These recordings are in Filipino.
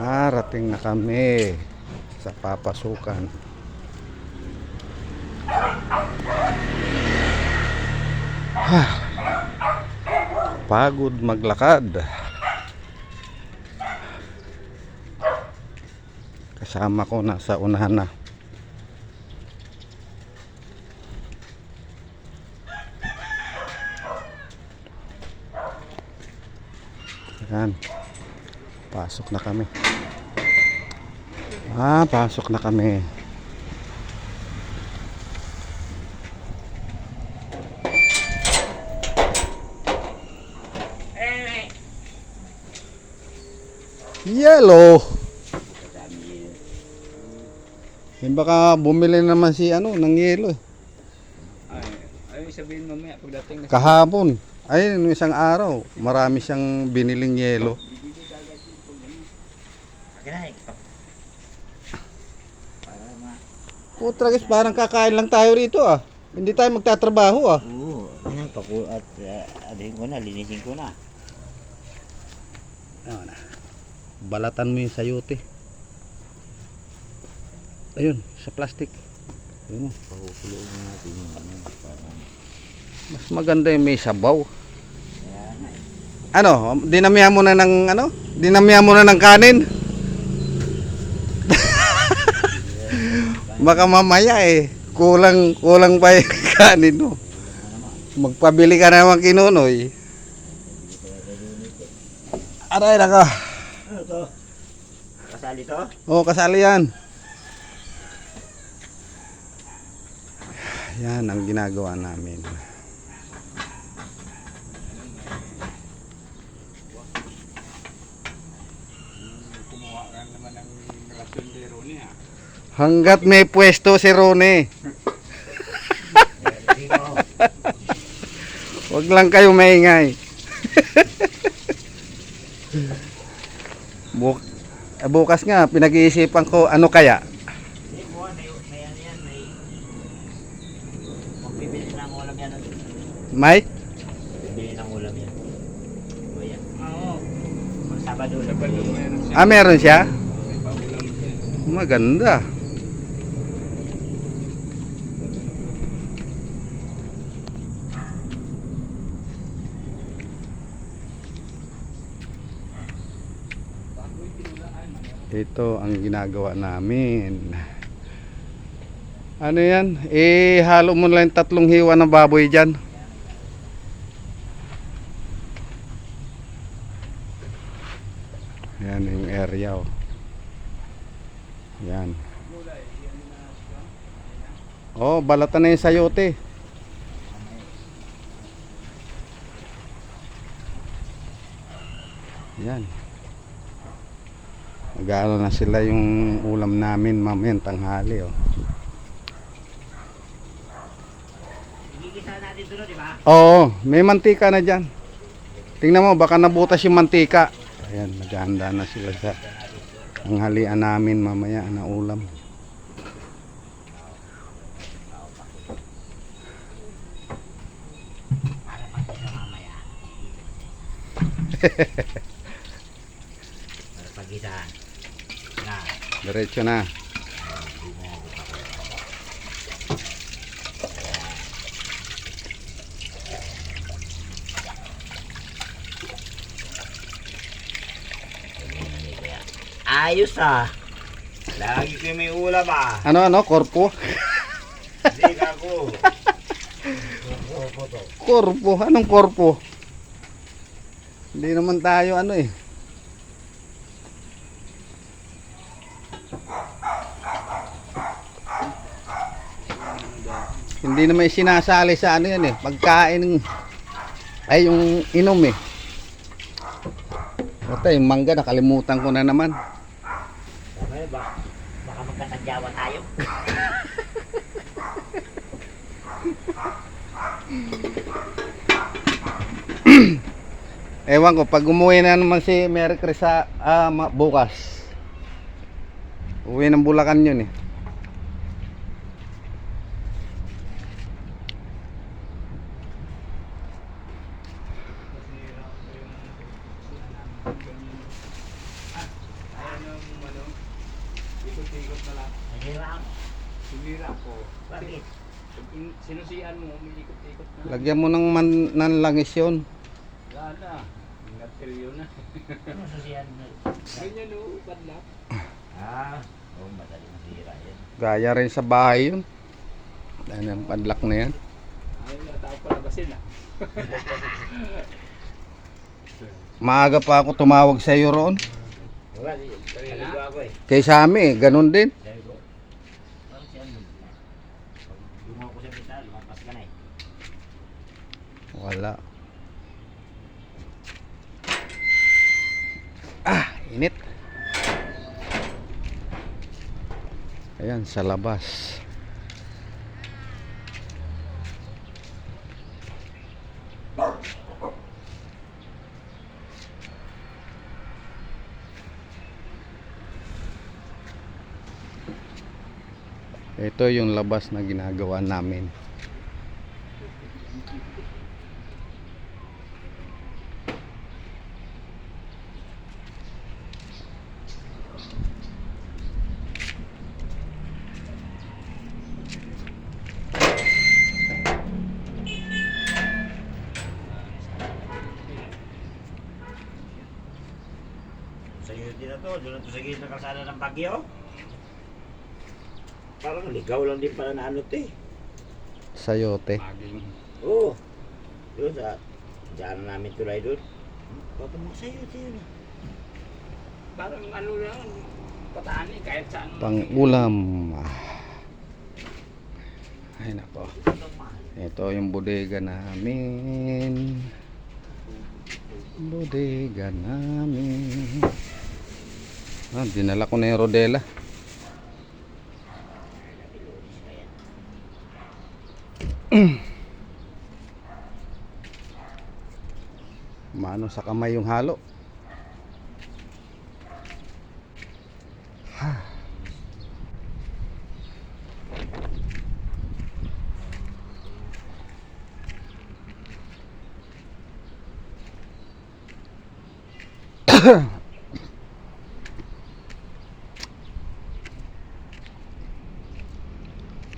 Narating na kami sa papasukan. Pagod maglakad. Kasama ko nasa unahan na. Yan. Pasok na kami. Pasok na kami. Yellow. Baka bumili naman si ng yelo. Ay sabihin mamaya pagdating na Kahapon. Ay, nung isang araw, marami siyang biniling yelo. Putra guys, parang kakain lang tayo rito ah. Hindi tayo magtatrabaho ah. Oo, at adihin ko na, linisin ko na. Ano na. Balatan mo yung sayote. Ayun, sa plastic. Ayun. Pakukuloyin natin yung parang... Mas maganda yung may sabaw. Ano, dinamihan mo na ng Dinamihan mo na ng kanin. Baka mamaya kulang pa yung kanin mo. Magpabili ka naman kinunoy. Aray naka. Ano to? Kasali to? Oo, kasali yan. Yan ang ginagawa namin. kumuha ka naman ng rasundero niya. Hanggat may pwesto si Rone. Huwag lang kayo maingay. Bukas nga, pinag-iisipan ko ano kaya. May ano yan, may... Magbibili ng ulam yan. May? Bibili ng ulam yan. O yan. Oo. Sabado. Sabado meron siya. Meron siya? May paulam siya. Maganda. Ito ang ginagawa namin. Ano yan? Halo mo lang 3 hiwa ng baboy dyan. Yan yung area oh. Yan. Oh, balatan na yung sayote. Yan. Nag-aano na sila yung ulam namin mamayang tanghali oh. Igigisa natin doon, di ba? Oo, may mantika na dyan. Tingnan mo, baka nabutas yung mantika. Ayan, naghahanda na sila sa tanghalian namin mamaya na ulam. Para pagkisa mamaya. Para pagkisa. Na. Diretso na. Ayos ah. Lagi ko may ulam ah. Ano, korpo? Hindi ka ko. Korpo? Anong korpo? Hindi naman tayo Hindi naman sinasali sa yan pagkain ay yung inom Basta yung mangga nakalimutan ko na naman. Okay, baka magkatagyawa tayo. Ewan ko, pag umuwi na naman si Mary Chris sa bukas. Uwi ng Bulacan yun Ikot-ikot na lang. Nahirap. Sinira ko. Bakit? Pag sinusian mo, may ikot-ikot na. Lagyan mo ng langis yun. Wala na. Natilyo na. Ano susiyan mo? Ganyan o, padlap. Madali masira yan. Gaya rin sa bahay yun. Dahil ang padlock na yan. Ayaw na tao palabasin ah. Maaga pa ako tumawag sa iyo roon. Wala, naliligo ako eh. Kay Sammy, ganun din. Sabi ko, parang siya mo. Pag dumaw ko sa kita, lumampas ka na eh. Wala. Init. Ayan, sa labas. Ito yung labas na ginagawa namin. Sa unity na to, doon na to sa gilid ng kalsada ng Baguio. Parang ligaw lang din pala na ano to eh. Sayote. Maging. Oo. Doon sa, dyan namin tulay doon. Papamak sa unity yun eh. Parang ano lang, pataan eh, kahit saan. Pang ulam. Ay nako. Ito yung bodega namin. Bodega namin. Dinala ko na yung rodela. Mano sa kamay yung halo.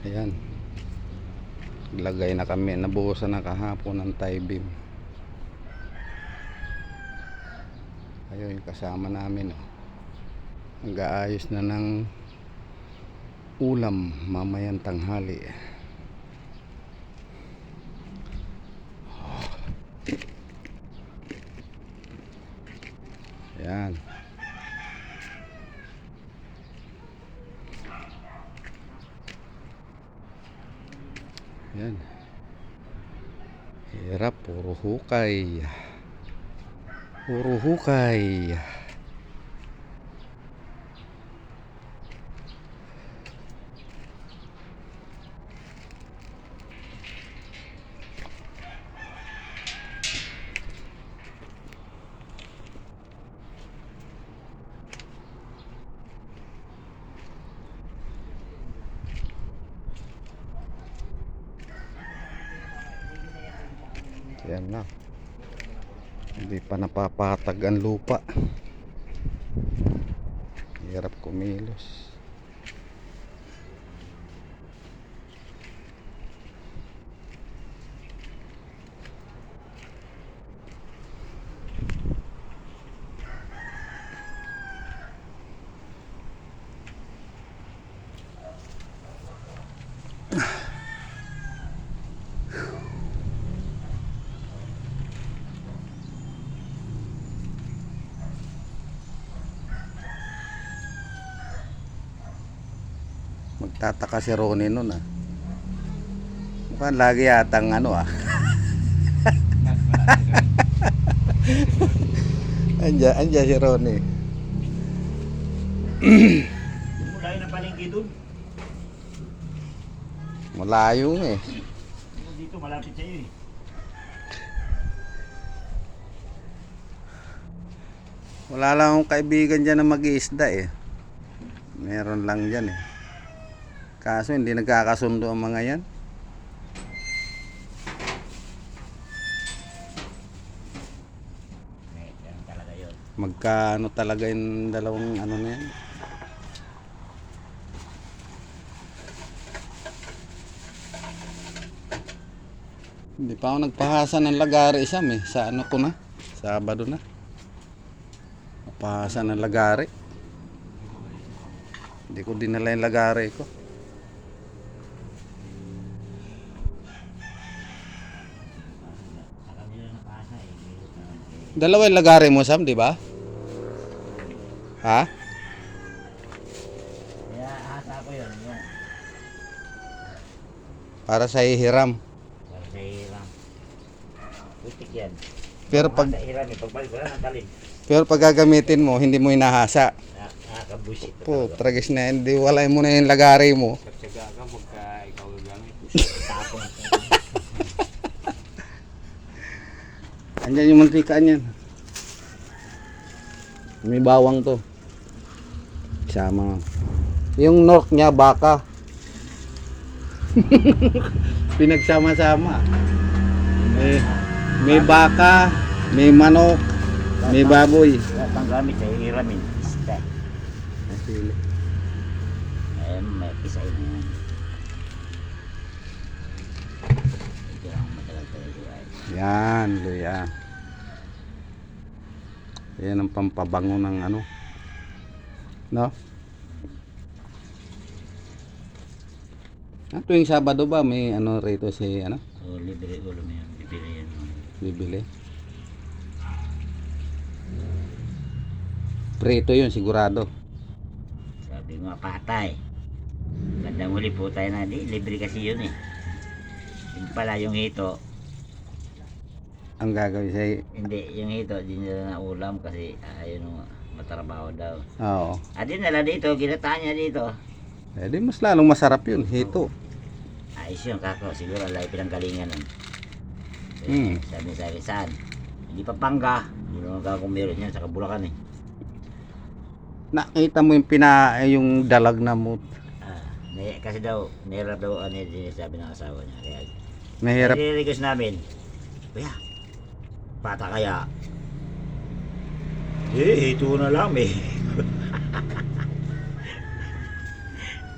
Ayan. Lagay na kami, nabuhusan na kahapon ng tie beam. Ayun yung kasama namin oh. Nag-aayos na ng ulam mamayang tanghali. Ayan. Ayan. Hirap, puro hukay. Puro hukay. Ayan na. Hindi pa napapatag ang lupa. Hirap kumilos. Magtataka si Ronnie nun ah. Mukhang lagi yatang ano ah. Andiyan si Ronnie. Mula yun ang palengke doon. Malayo nga eh. Dito malapit sa iyo eh. Wala lang akong kaibigan dyan na mag-iisda eh. Meron lang dyan eh. Kaso hindi nagkakasundo ang mga yan. Ganun talaga yun. Magkaano talaga yung dalawang ano na yan. Hindi pa ako nagpahasa ng lagari Sam eh. Sa ano ko na? Sabado na. Pahasa ng lagari. Hindi ko dinala yung lagari ko. Dalawa yung lagari mo Sam, di ba? Ha? Kaya hasa ko yun. Para sa hihiram. Para sa hiram. Putik yan. Pero pag Sa hiram, pagbalik ko lang ang talim. pero pag gagamitin mo, hindi mo hinahasa. Nakakabusit. Po, tragis na yan. Di walay mo na yung lagari mo. Pagtsaga ka pagka ikaw gamit. Tapon. Andyan yung mantika niyan. May bawang to. Sama. Yung nork niya, baka. Pinagsama-sama. May baka, may manok, may baboy. Lahat ng gamit sa hiramin. Isda. Asili. May pisay na yan. Ito ang matagal talaga. Yan, luya. Yan ang pampabango ng ano. No? Tuwing Sabado ba may ano rito si ano? So, libre ulo mo yan. Bibili yan. Bibili. Prito yun sigurado. Sabi nga patay. Bandang huli po tayo na di. Libre kasi yun eh. Yung pala yung hito. Ang gagawin sa Hindi, yung hito. Di nila na ulam kasi ayun o matrabaho daw. oo. Din nila dito. Ginataan niya dito. Eh di mas lalong masarap yun, hito. Ayos yun kako. Siguro alay pinanggalingan nun. Sabi saan? Hindi Pampanga. Hindi naman kako meron yan sa Kabulakan eh. Nakita mo yung yung dalag na mo. Kasi daw, nahirap daw ano yung sabi ng asawa niya. Kaya, Mahirap. nire-request namin, kuya, bata kaya? Ito na lang eh.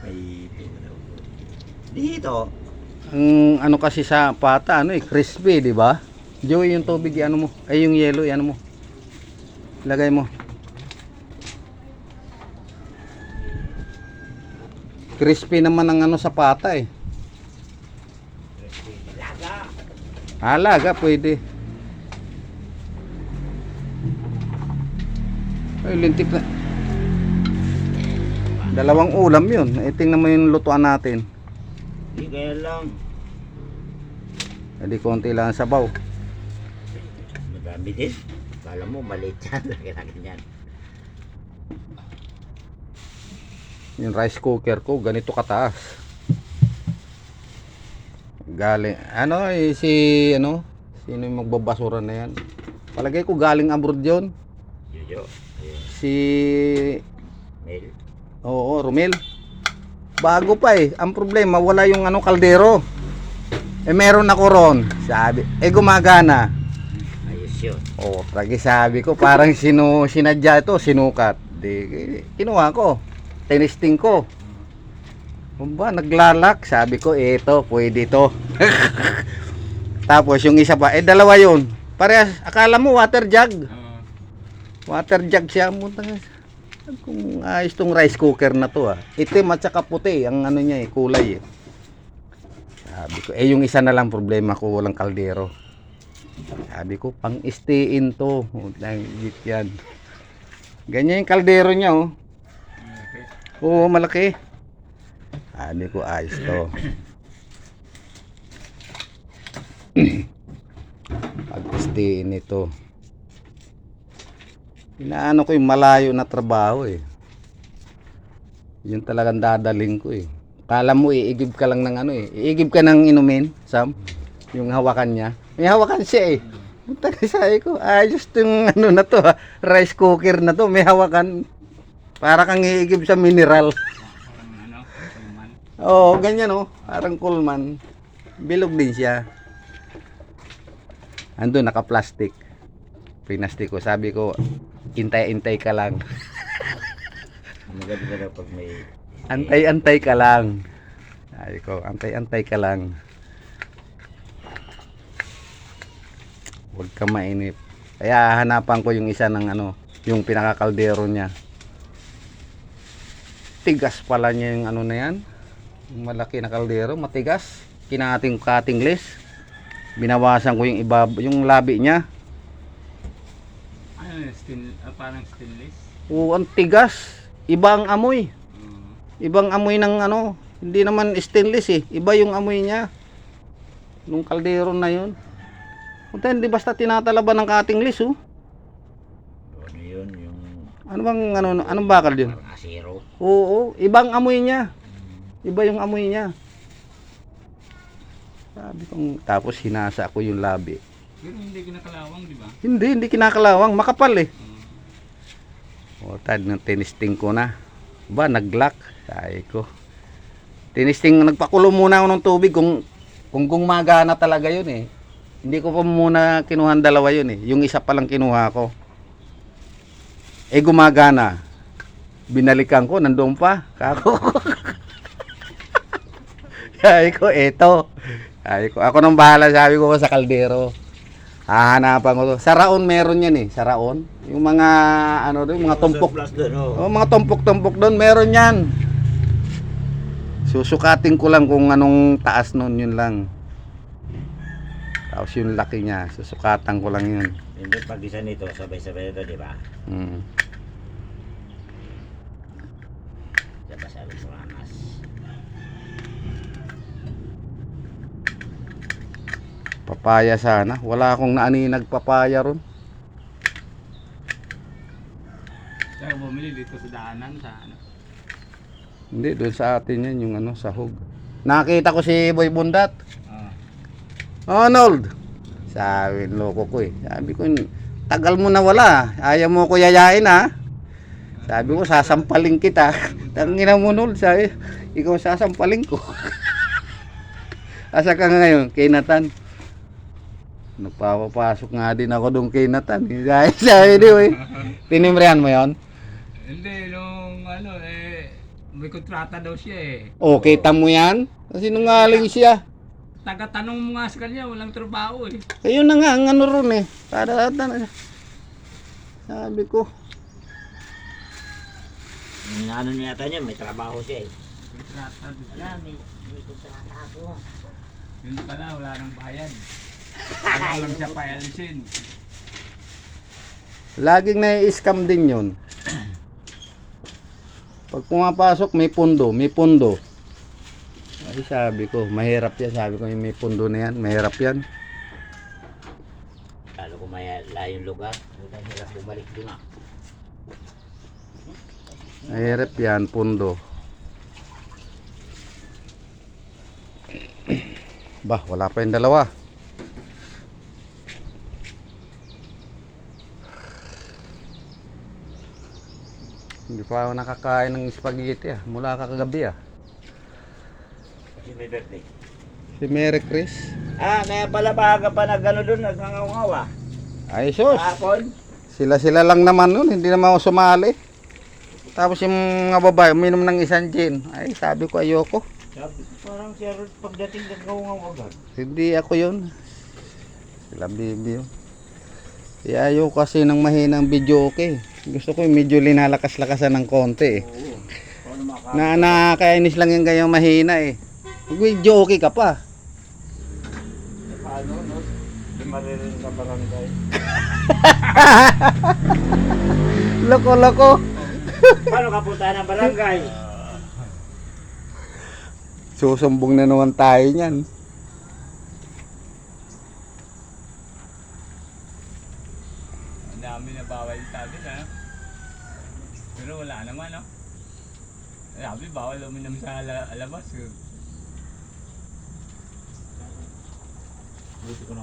May ito na daw. Dito, Ang ano kasi sa pata, ano crispy, di ba? Joey, yung tubig, ano mo? Ay, yung yellow, ano mo? Lagay mo. Crispy naman ang ano sa pata eh. laga. Halaga, pwede. Ay, lintik na. Dalawang ulam yun. Tingnan mo yung lutuan natin. Hindi kaya lang. Hindi konti lang ang sabaw. Madami din. Kala mo maliit yan. Lagi yan. Yung rice cooker ko, ganito kataas. Galing, ano sino yung magbabasura na yan? Palagay ko galing abroad yun. Yuyo. Ayun. Si, Mel. oo, Romel. Bago pa eh. Ang problema, wala yung kaldero. Eh meron ako ron. Sabi, gumagana. Ayos yun. Oh, lagi sabi ko, parang sinadya ito, sinukat. Di, kinuha ko. Tinisting ko. Ba, naglalak. Sabi ko, ito, pwede to. Tapos yung isa pa, dalawa yun. Parehas, akala mo water jug. Water jug siya. Kung ayos tong rice cooker na to itim at saka puti ang ano niya kulay Sabi ko, yung isa na lang problema ko, walang kaldero. Sabi ko, pang-stay-in to. Langit yan. Ganyan yung kaldero niya Oo, malaki. Sabi ko, ayos to. Pag-stay-in ito. Inaano ko yung malayo na trabaho Yun talagang dadaling ko Kala mo iigib ka lang ng iigib ka ng inumin, Sam. Yung hawakan niya. May hawakan siya Punta na sabi ko, ayos tong na to rice cooker na to, may hawakan. Para kang iigib sa mineral. Kulman. Oo, ganyan parang Coleman. Bilog din siya. Ando naka-plastic. Pinastik ko, sabi ko, intay-intay ka lang. Maganda daw pag may Antay-antay ka lang. Sabi ko, antay-antay ka lang. Huwag ka mainip. Kaya hanapan ko yung isa ng ano, yung pinakakaldero niya. Tigas pala niya yung ano na yan. Yung malaki na kaldero, matigas. Kinating cuttingless. Binawasan ko yung yung labi niya. Ano yun? Parang stainless? Oo, ang tigas. Iba ang amoy. Mm. Ibang amoy ng ano, hindi naman stainless eh. Iba yung amoy niya. Nung kaldero na yun. Punta, hindi basta tinatalaban ng cuttingless oh. Ano yun, yung Ano bang anong bakal yun? parang asero. Oo, ibang amoy niya. Iba yung amoy niya. Sabi kong, tapos hinasa ko yung labi. Pero hindi kinakalawang, di ba? Hindi kinakalawang, makapal eh. Mm. O, tad nang tinisting ko na. Ba, nag-lock. Sabi ko. Tinisting, nagpakulo muna ako ng tubig kung gumagana talaga yun eh. Hindi ko pa muna kinuha dalawa yun eh. Yung isa pa lang kinuha ko. Eh gumagana. Binalikan ko, nandoon pa. Kako. Sabi ko, eto. Sabi ko, ako nang bahala, sabi ko sa kaldero. Hahanapan ko to. Sa Raon meron yan eh. Sa Raon. Yung mga, ano doon, mga tumpok. Oh, mga tumpok-tumpok doon, meron yan. Susukatin ko lang kung anong taas nun, yun lang. Tapos yung laki niya, susukatan ko lang yun. Hindi pag isa nito, sabay-sabay ito, di ba? Diba sabi ko ramas. Papaya sana. Wala akong naaninag papaya ron. Saka bumili dito sa daanan sa ano. Hindi, doon sa atin yan, yung ano, sahog. Nakita ko si Boy Bundat. Arnold! Sabi, loko ko eh. Sabi ko, tagal mo na wala. Ayaw mo ko yayain ha. Sabi ko, sasampaling kita. Tangina mo, Nold. Sabi, ikaw sasampaling ko. Asa ka nga ngayon? Kay Nathan. Nagpapapasok nga din ako doon kay Nathan. Sabi di eh. Tinimrehan mo yon? Hindi, nung ano may kontrata daw siya eh. O, kita mo yan? Sinungaling siya. Taga-tanong mo nga sa kanya, walang trabaho eh. Ayun na nga, ang ano ron eh. Sabi ko, Yung ano niya yata niya, may trabaho siya eh. Kontrata doon. Wala, may kontrata ako. Yun pala, wala nang bayad. Wala lang siya pa-elsin. laging nai-scam din yun. Pag pumapasok, may pundo, may pundo. Ay, sabi ko, mahirap yan. Sabi ko, may pundo na yan, mahirap yan. Lalo kung may layong lugar, hindi hirap bumalik doon ah. Mahirap yan, pundo. Bah, wala pa yung dalawa. Hindi pa ako nakakain ng spaghetti mula kakagabi Kasi may birthday. Si Mary Chris. Kaya pala baga pa na gano'n doon, nagngangaw ah. Ay sus, Kahapon. sila lang naman nun, hindi naman ako sumali. Tapos yung mga babae, uminom ng isang gin. Ay, sabi ko ayoko. Sabi ko parang siya rin pagdating nagngangaw agad. Hindi ako yun. Sila bibi yun. Kaya ayoko kasi ng mahinang video okay. Gusto ko yung medyo linalakas-lakasan ng konti eh. Oo. Paano Nakakainis lang yung ganyang mahina eh. Video okay ka pa. Paano, no? Di maririnig sa barangay. Loko-loko. Paano ka punta ng barangay? Susumbong na naman tayo niyan. Ang dami na bawal sa atin ha. Pero wala naman no. Sabi bawal uminom sa labas. Buti ko na